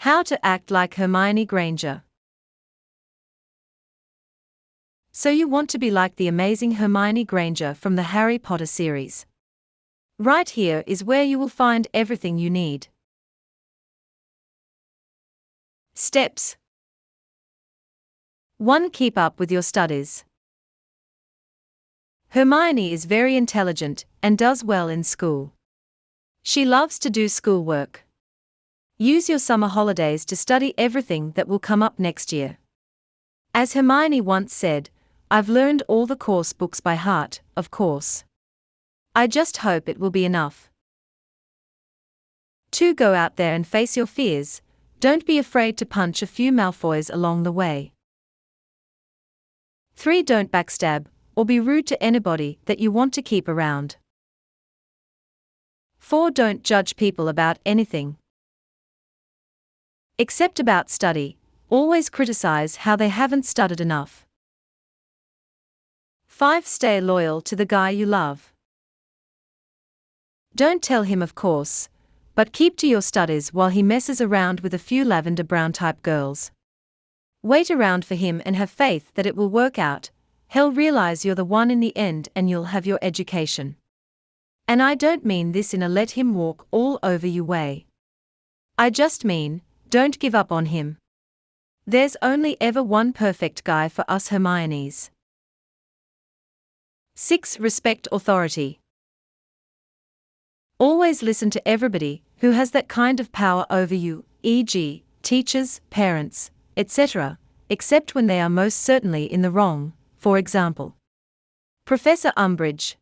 How to act like Hermione Granger. So you want to be like the amazing Hermione Granger from the Harry Potter series. Right here is where you will find everything you need. Steps 1. Keep up with your studies. Hermione is very intelligent and does well in school. She loves to do schoolwork. Use your summer holidays to study everything that will come up next year. As Hermione once said, "I've learned all the course books by heart, of course. I just hope it will be enough." 2. Go out there and face your fears. Don't be afraid to punch a few Malfoys along the way. 3. Don't backstab or be rude to anybody that you want to keep around. 4. Don't judge people about anything. Except about study, always criticize how they haven't studied enough. 5. Stay loyal to the guy you love. Don't tell him, of course, but keep to your studies while he messes around with a few lavender brown type girls. Wait around for him and have faith that it will work out. He'll realize you're the one in the end and you'll have your education. And I don't mean this in a let him walk all over you way. I just mean, don't give up on him. There's only ever one perfect guy for us Hermiones. 6. Respect authority. Always listen to everybody who has that kind of power over you, e.g., teachers, parents, etc., except when they are most certainly in the wrong, for example, Professor Umbridge.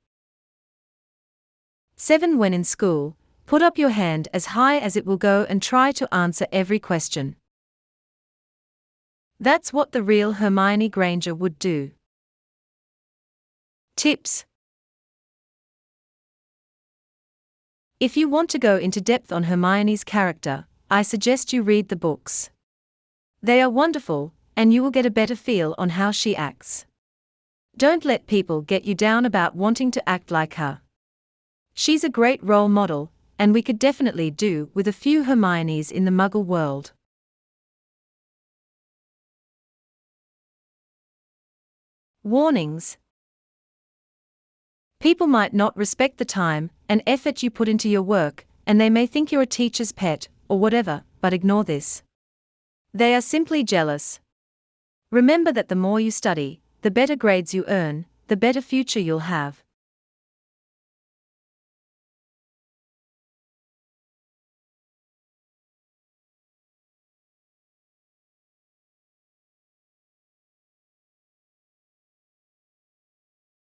7. When in school, put up your hand as high as it will go and try to answer every question. That's what the real Hermione Granger would do. Tips. If you want to go into depth on Hermione's character, I suggest you read the books. They are wonderful, and you will get a better feel on how she acts. Don't let people get you down about wanting to act like her. She's a great role model, and we could definitely do with a few Hermiones in the Muggle world. Warnings. People might not respect the time and effort you put into your work, and they may think you're a teacher's pet, or whatever, but ignore this. They are simply jealous. Remember that the more you study, the better grades you earn, the better future you'll have.